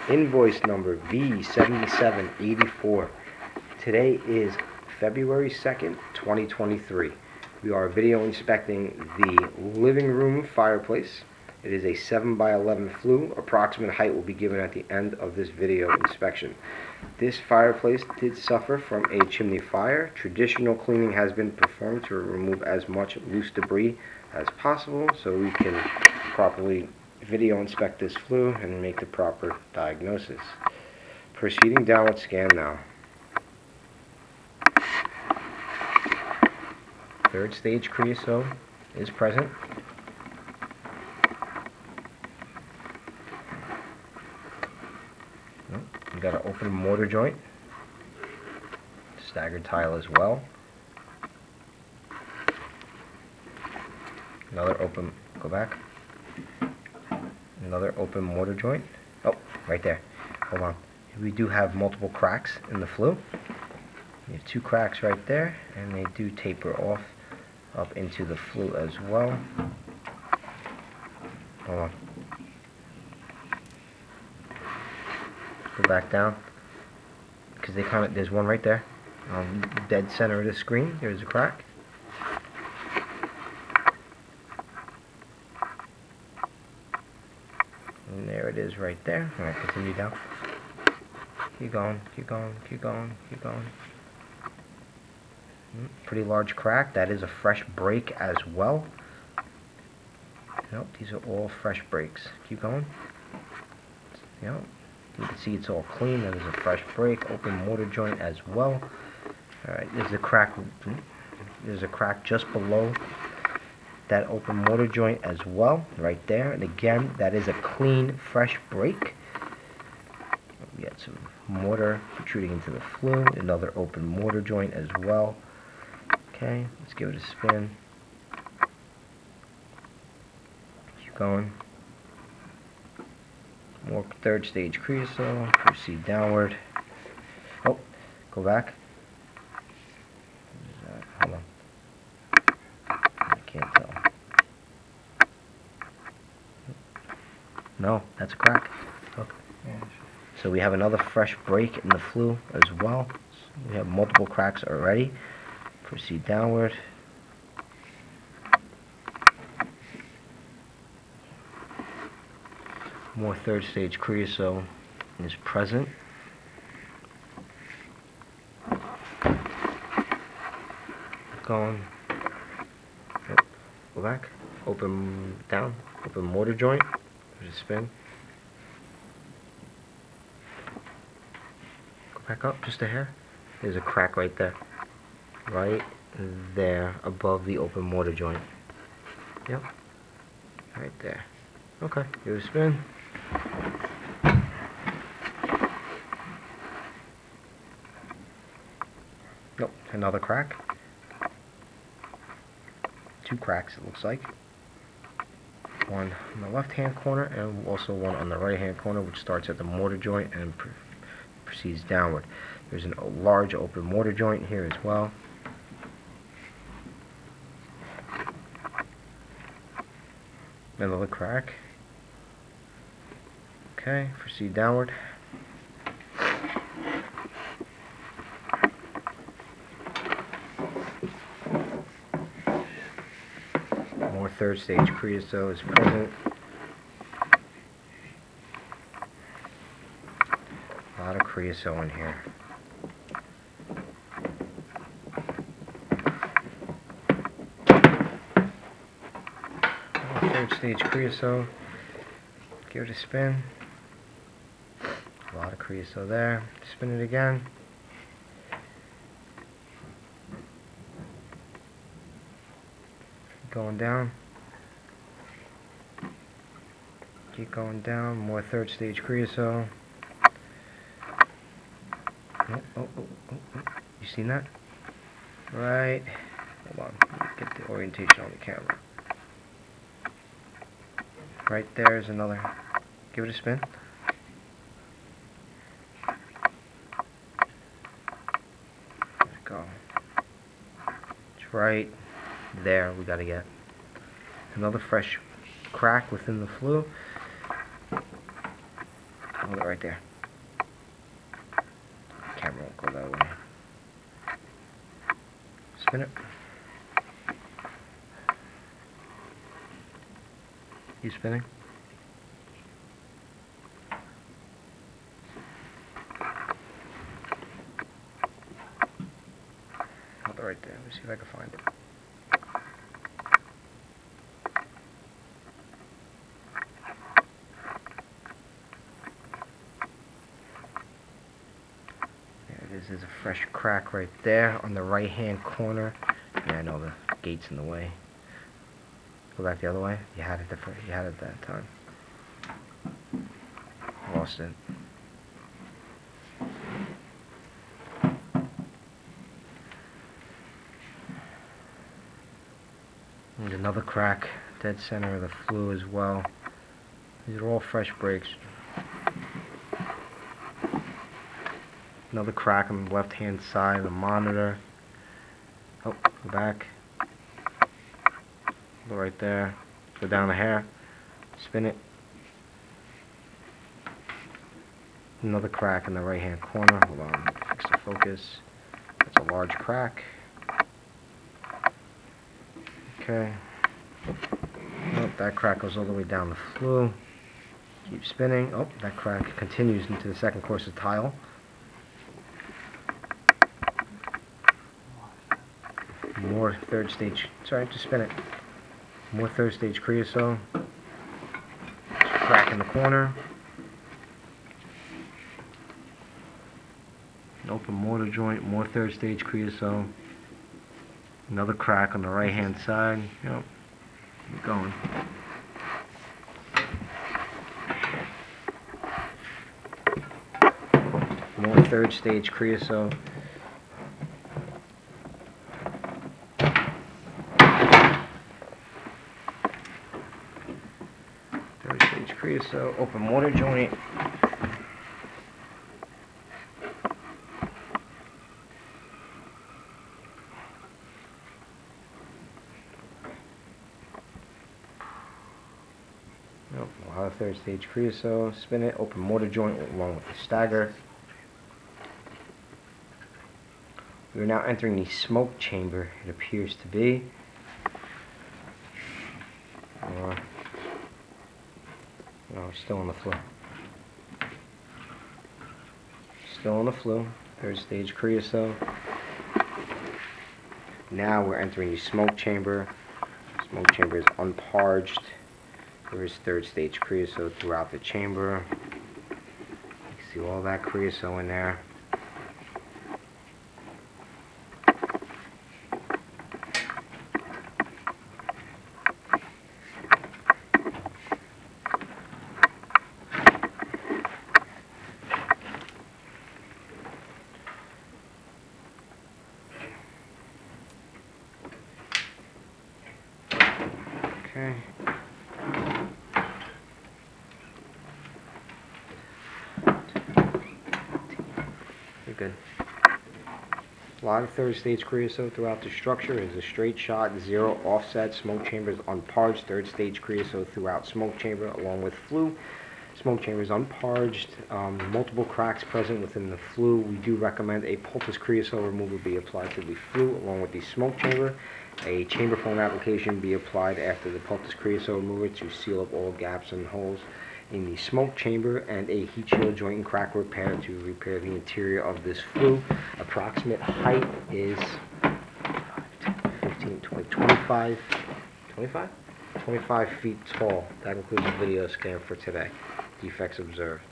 Invoice number V7784. Today is February 2nd, 2023. We are video inspecting the living room fireplace. It is a 7x11 flue. Approximate height will be given at the end of this video inspection. This fireplace did suffer from a chimney fire. Traditional cleaning has been performed to remove as much loose debris as possible so we can properly video inspect this flue and make the proper diagnosis. Proceeding down with scan now. Third stage creosote is present. We got an open mortar joint, staggered tile as well. Another open, go back. Another open mortar joint. Oh, right there. Hold on. We do have multiple cracks in the flue. We have two cracks right there, and they do taper off up into the flue as well. Hold on. Go back down, because they kind of, there's one right there, dead center of the screen. There's a crack. And there it is right there. All right, continue down. Keep going, keep going, keep going, keep going. Pretty large crack. That is a fresh break as well. Nope, these are all fresh breaks. Keep going. Yep. You can see it's all clean. That is a fresh break. Open mortar joint as well. Alright, there's a crack. There's a crack just below that open mortar joint as well, right there. And again, that is a clean, fresh break. We got some mortar protruding into the flue. Another open mortar joint as well. Okay, let's give it a spin. Keep going. More third stage creosote. Proceed downward. Oh, go back. Hold on. I can't tell. No, that's a crack. Look. So we have another fresh break in the flue as well. So we have multiple cracks already. Proceed downward. More third stage creosote is present. Going. Oh, go back. Open down. Open mortar joint. There's a spin. Go back up just a hair. There's a crack right there. Right there above the open mortar joint. Yep. Right there. Okay. Give it a spin. Nope. Another crack. Two cracks it looks like. One on the left hand corner and also one on the right hand corner, which starts at the mortar joint and proceeds downward. There's a large open mortar joint here as well. Another crack. Okay, proceed downward. More third stage creosote is present. A lot of creosote in here. Third stage creosote. Give it a spin. A lot of creosote there. Spin it again. Keep going down. Keep going down. More third stage creosote. Oh. You seen that? Right. Hold on. Get the orientation on the camera. Right there is another. Give it a spin. There we go. It's right there. We gotta get another fresh crack within the flue. Hold it right there. Camera won't go that way. Spin it. You spinning? Hold it right there. Let me see if I can find it. There's a fresh crack right there on the right hand corner. Yeah, I know the gate's in the way. Go back the other way. You had it that time. Lost it. And another crack, dead center of the flue as well. These are all fresh breaks. Another crack on the left hand side of the monitor. Oh, go back. Go right there. Go down a hair. Spin it. Another crack in the right hand corner. Hold on, fix the focus. That's a large crack. Okay. Oh, that crack goes all the way down the flue. Keep spinning. Oh, that crack continues into the second course of tile. More third stage. Sorry, just spin it. More third stage creosote. Crack in the corner. An open mortar joint. More third stage creosote. Another crack on the right hand side. Yep. Keep going. More third stage creosote. Third stage creosote. Open mortar joint. Nope, a lot of third stage creosote. Spin it. Open mortar joint along with the stagger. We are now entering the smoke chamber, it appears to be. No, still on the flue. Still on the flue. Third stage creosote. Now we're entering the smoke chamber. Smoke chamber is unparged. There is third stage creosote throughout the chamber. You can see all that creosote in there. Okay. You're good. A lot of third stage creosote throughout the structure. It is a straight shot, zero offset. Smoke chamber is unparged. Third stage creosote throughout smoke chamber along with flue. Smoke chamber is unparged. Multiple cracks present within the flue. We do recommend a poultice creosote remover be applied to the flue along with the smoke chamber. A chamber foam application be applied after the poultice creosote remover to seal up all gaps and holes in the smoke chamber, and a heat shield joint and crack repair to repair the interior of this flue. Approximate height is 15, 20, 25, 25? 25 feet tall. That concludes the video scan for today. Defects observed.